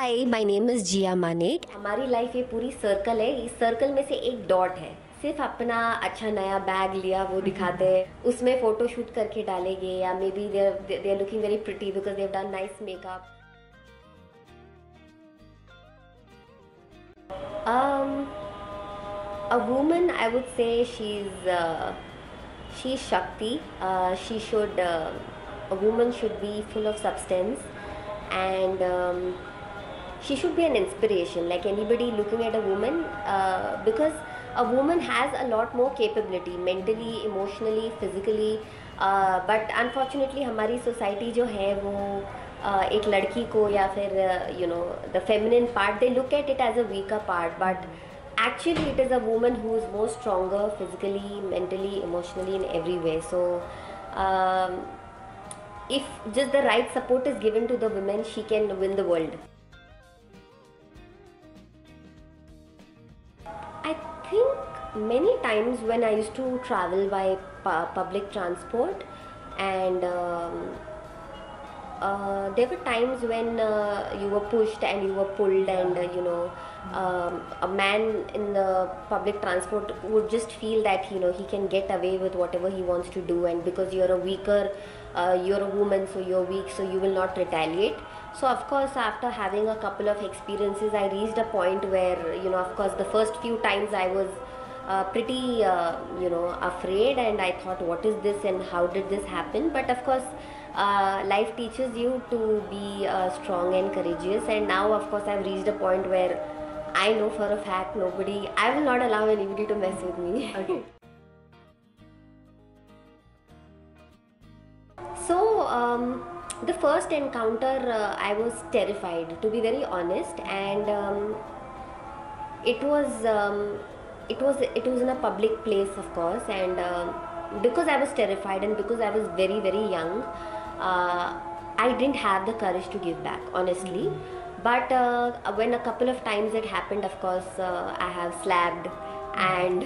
Hi, my name is जिया मानेक। हमारी life ये पूरी सर्कल है। इस सर्कल में से एक डॉट है। सिर्फ अपना अच्छा नया बैग लिया वो दिखाते हैं, उसमें फोटो शूट करके डालेंगे, या maybe they are looking very pretty because they have done nice makeup. um a woman, I would say, she's Shakti. She should A woman should be full of substance, and she should be an inspiration, like anybody looking at a woman, because a woman has a lot more capability mentally, emotionally, physically, but unfortunately हमारी society जो है वो एक लड़की को या फिर the feminine part, they look at it as a weaker part, but actually it is a woman who is more stronger physically, mentally, emotionally, in every way. So um, if just the right support is given to the women, she can win the world. I think many times when I used to travel by public transport, and there were times when you were pushed and you were pulled, and a man in the public transport would just feel that he can get away with whatever he wants to do, and because you're a weaker, you're a woman, so you're weak, so you will not retaliate. So of course, after having a couple of experiences, I reached a point where of course the first few times I was pretty afraid, and I thought, what is this and how did this happen? But of course, life teaches you to be strong and courageous, and now of course I've reached a point where I know for a fact I will not allow anybody to mess with me. Okay. So the first encounter, I was terrified, to be very honest, and it was in a public place, of course, and because I was terrified and because I was very very young, I didn't have the courage to give back, honestly. But when a couple of times it happened, of course, I have slapped, and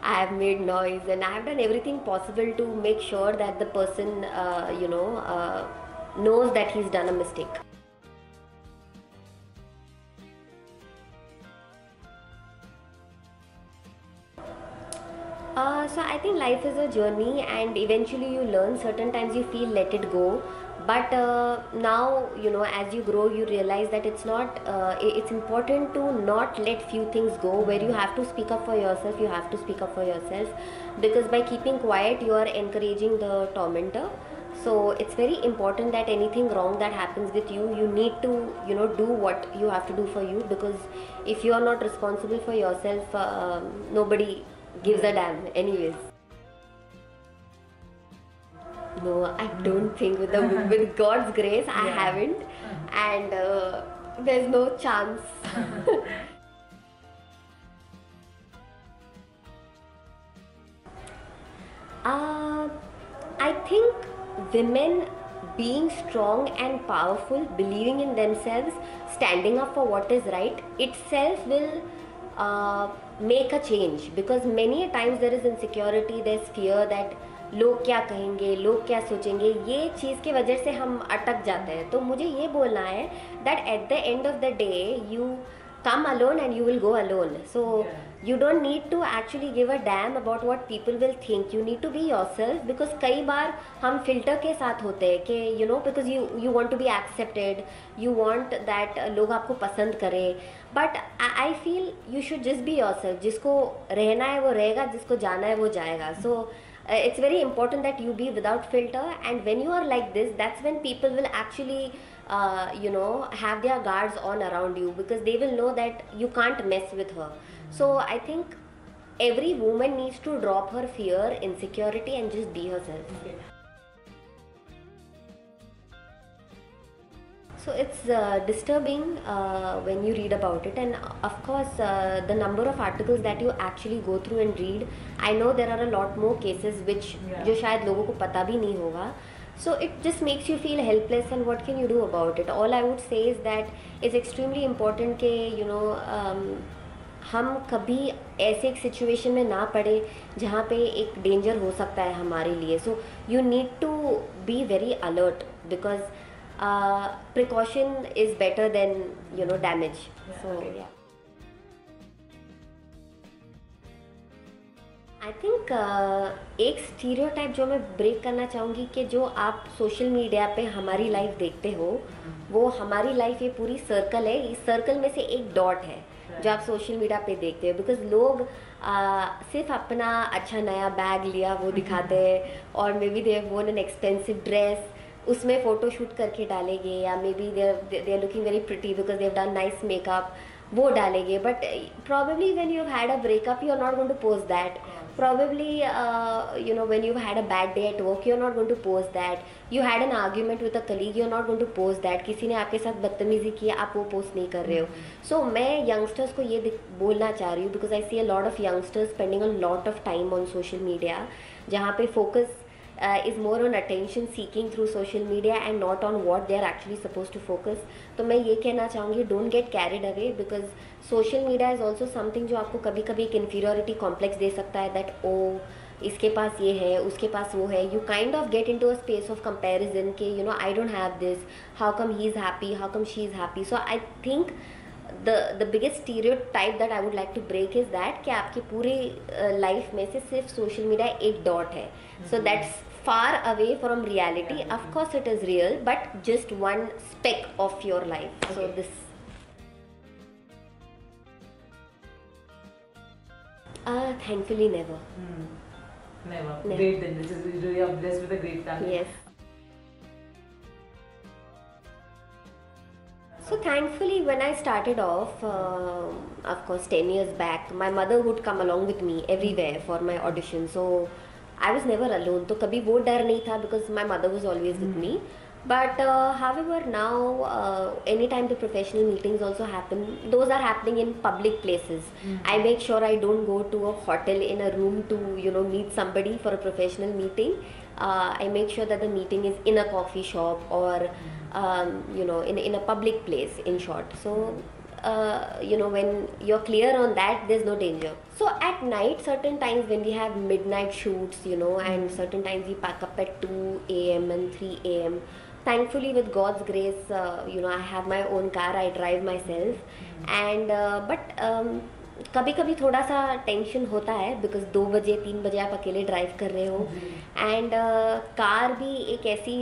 I have made noise, and I have done everything possible to make sure that the person knows that he's done a mistake. So I think life is a journey, and eventually you learn. Certain times you feel let it go, but now as you grow, you realize that it's not. It's important to not let few things go. Where you have to speak up for yourself, you have to speak up for yourself, because by keeping quiet, you are encouraging the tormentor. So it's very important that anything wrong that happens with you, you need to do what you have to do for you, because if you are not responsible for yourself, nobody gives a damn anyways. No, I don't think with God's grace I haven't, and there's no chance. I think women being strong and powerful, believing in themselves, standing up for what is right, itself will make a change, because many a times there is insecurity, there's fear that लोग क्या कहेंगे, लोग क्या सोचेंगे, ये चीज़ की वजह से हम अटक जाते हैं. तो मुझे ये बोलना है that at the end of the day you come alone and you will go alone. So you don't need to actually give a damn about what people will think. You need to be yourself, because कई बार हम filter के साथ होते हैं कि because you want to be accepted, you want that लोग आपको पसंद करें, but I feel you should just be yourself. जिसको रहना है वो रहेगा, जिसको जाना है वो जाएगा. So it's very important that you be without filter, and when you are like this, that's when people will actually have their guards on around you, because they will know that you can't mess with her. So I think every woman needs to drop her fear, insecurity, and just be herself. Okay. So it's disturbing when you read about it, and of course the number of articles that you actually go through and read, I know there are a lot more cases which जो शायद लोगों को पता भी नहीं होगा. So it just makes you feel helpless, and what can you do about it? All I would say is that it's extremely important कि हम कभी ऐसे एक सिचुएशन में ना पड़े जहाँ पे एक डेंजर हो सकता है हमारे लिए. So you need to be very alert, because precaution is better than damage. So yeah. I think एक स्टीरियोटाइप जो मैं ब्रेक करना चाहूँगी कि जो आप सोशल मीडिया पे हमारी लाइफ देखते हो, वो हमारी लाइफ ये पूरी सर्कल है, इस सर्कल में से एक डॉट है जो आप सोशल मीडिया पे देखते हो. बिकॉज लोग सिर्फ अपना अच्छा नया बैग लिया वो दिखाते हैं, और maybe they have worn an expensive dress, उसमें फ़ोटो शूट करके डालेंगे, या maybe they are looking very pretty because they have done nice makeup, वो डालेंगे. But probably when you've had a breakup you're not going to post that. Probably when you've had a bad day at work you're not going to post that. You had an argument with a colleague, you're not going to post that. किसी ने आपके साथ बदतमीजी की, आप वो post नहीं कर रहे हो. So मैं यंगस्टर्स को ये बोलना चाह रही हूँ, because I see a lot of youngsters spending a lot of time on social media, जहाँ पे focus is more on attention seeking through social media and not on what they are actually supposed to focus. तो मैं ये कहना चाहूँगी, don't get carried away, because social media is also something जो आपको कभी कभी एक inferiority complex दे सकता है, that इसके पास ये है, उसके पास वो है. You kind of get into a space of comparison कि I don't have this, how come he is happy, how come she is happy. So I think the biggest stereotype that I would like to break is that कि आपकी पूरी life में से सिर्फ social media एक dot है. So that's far away from reality. Of course it is real, but just one speck of your life. Okay. So this thankfully never. Never. Great, then this is really are blessed with a great family. Yes. So thankfully when I started off, of course 10 years back, my mother would come along with me everywhere for my audition. So I was never alone. तो कभी वो डर नहीं था, because my mother was always with me. But however now anytime the professional meetings also happen, those are happening in public places. I make sure I don't go to a hotel in a room to meet somebody for a professional meeting. I make sure that the meeting is in a coffee shop or in a public place, in short. So when you're clear on that, there's no danger. So at night, certain times when we have midnight shoots, and certain times we pack up at 2 a.m. and 3 a.m. Thankfully, with God's grace, I have my own car, I drive myself. And but कभी कभी थोड़ा सा tension होता है, because 2 बजे 3 बजे आप अकेले ड्राइव कर रहे हो, एंड कार भी एक ऐसी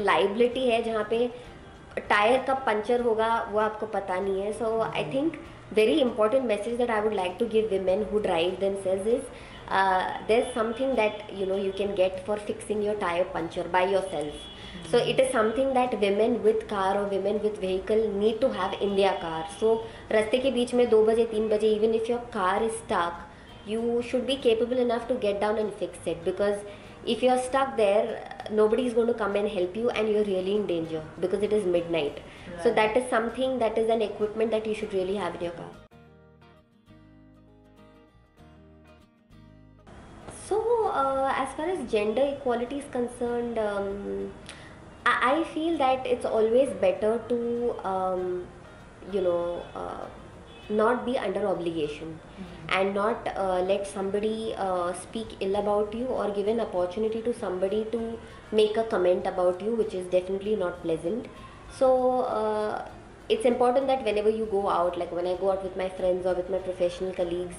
लाइबिलिटी है जहाँ पे टायर कब पंचर होगा वो आपको पता नहीं है. So I think very important message that I would like to give women who drive themselves is there's something that you can get for fixing your tire puncture by yourself. So it is something that women with car or women with vehicle need to have in their car. So रास्ते के बीच में 2 बजे 3 बजे, even if your car is stuck, you should be capable enough to get down and fix it, because if you're stuck there, nobody is going to come and help you, and you're really in danger because it is midnight. Right. So that is something, that is an equipment that you should really have in your car. So as far as gender equality is concerned, I feel that it's always better to not be under obligation, and not let somebody speak ill about you or give an opportunity to somebody to make a comment about you, which is definitely not pleasant. So it's important that whenever you go out, like when I go out with my friends or with my professional colleagues,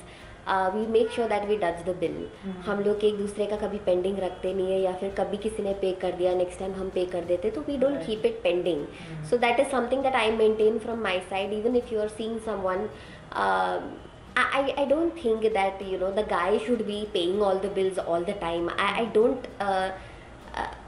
we make sure that we touch the bill. हम लोग एक दूसरे का कभी pending रखते नहीं है, या फिर कभी किसी ने पे कर दिया नेक्स्ट टाइम हम पे कर देते, तो we don't keep it pending. So that is something that I maintain from my side. Even if you are seeing someone, I don't think that the guy should be paying all the bills all the time. I don't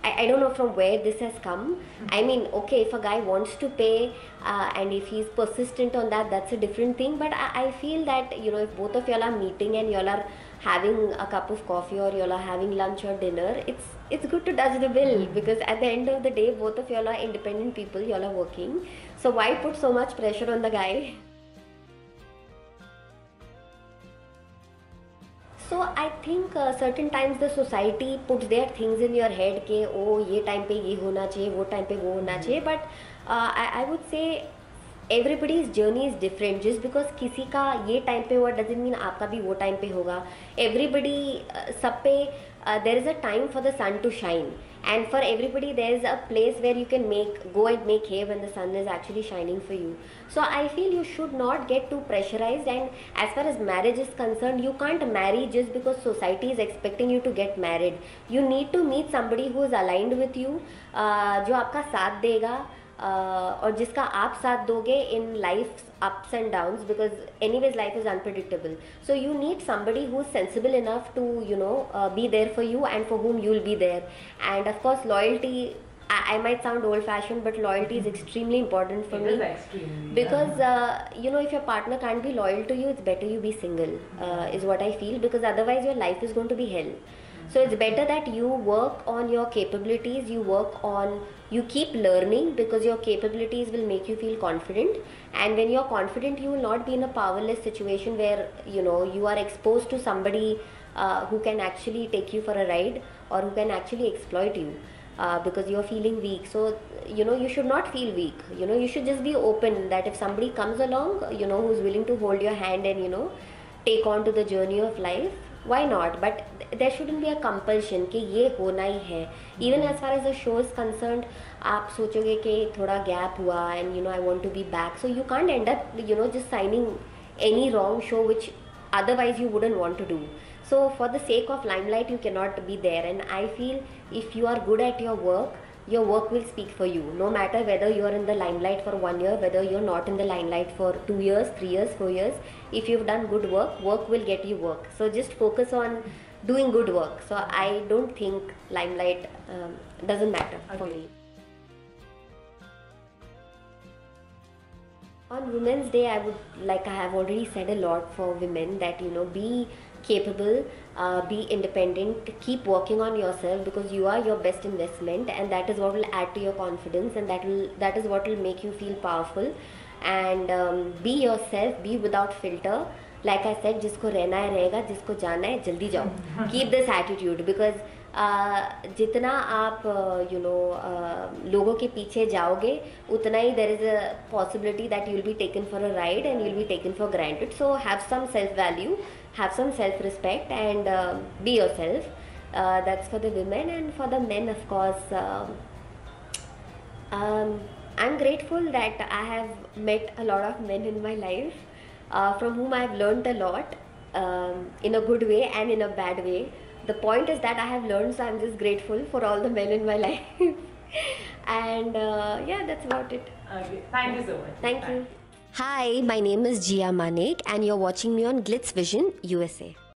I don't know from where this has come. I mean, okay, if a guy wants to pay and if he's persistent on that, that's a different thing. But I feel that if both of y'all are meeting and y'all are having a cup of coffee or y'all are having lunch or dinner, it's good to touch the bill, because at the end of the day, both of y'all are independent people, y'all are working. So why put so much pressure on the guy? So I think certain times the society puts their things in your head कि ये time पे ये होना चाहिए, वो time पे वो होना चाहिए. But I would say everybody's journey is different. Just because किसी का ये टाइम पे हुआ doesn't mean आपका भी वो टाइम पे होगा. Everybody सब पे there is a time for the sun to shine, and for everybody there is a place where you can go and make hay when the sun is actually shining for you. So I feel you should not get too pressurized, and as far as marriage is concerned, you can't marry just because society is expecting you to get married. You need to meet somebody who is aligned with you, जो आपका साथ देगा, और जिसका आप साथ दोगे in life's ups and downs, because anyways life is unpredictable. So you need somebody who's sensible enough to be there for you and for whom you'll be there. And of course loyalty, I might sound old fashioned, but loyalty is extremely important for me, because if your partner can't be loyal to you, it's better you be single, is what I feel, because otherwise your life is going to be hell. So it's better that you work on your capabilities, you keep learning, because your capabilities will make you feel confident. And when you're confident, you will not be in a powerless situation where you are exposed to somebody who can actually take you for a ride, or who can actually exploit you, because you're feeling weak. So you should not feel weak. You should just be open that if somebody comes along who's willing to hold your hand and take on to the journey of life, why not? But there shouldn't be a compulsion कि ये होना ही है. Even as far as the show is concerned, आप सोचोगे कि थोड़ा gap हुआ and I want to be back, so you can't end up just signing any wrong show which otherwise you wouldn't want to do. So for the sake of limelight, you cannot be there. And I feel if you are good at your work will speak for you, no matter whether you are in the limelight for 1 year, whether you're not in the limelight for 2 years, 3 years, 4 years. If you've done good work will get you work. So just focus on doing good work. So I don't think limelight doesn't matter for me. On Women's Day, I have already said a lot for women, that be capable, be independent, keep working on yourself, because you are your best investment, and that is what will add to your confidence, and that is what will make you feel powerful. And be yourself, be without filter. Like I said, जिसको रहना है रहेगा, जिसको जाना है जल्दी जाओ. Keep this attitude, because जितना आप लोगों के पीछे जाओगे, उतना ही there is a possibility that you will be taken for a ride and you will be taken for granted. So have some self value, have some self respect, and be yourself. That's for the women. And for the men, of course, I'm grateful that I have met a lot of men in my life, from whom I have learned a lot, in a good way and in a bad way. The point is that I have learned, so I'm just grateful for all the men in my life. And that's about it. Okay. Thank you so much. Thank you. Hi, my name is Jia Manek, and you're watching me on Glitz Vision USA.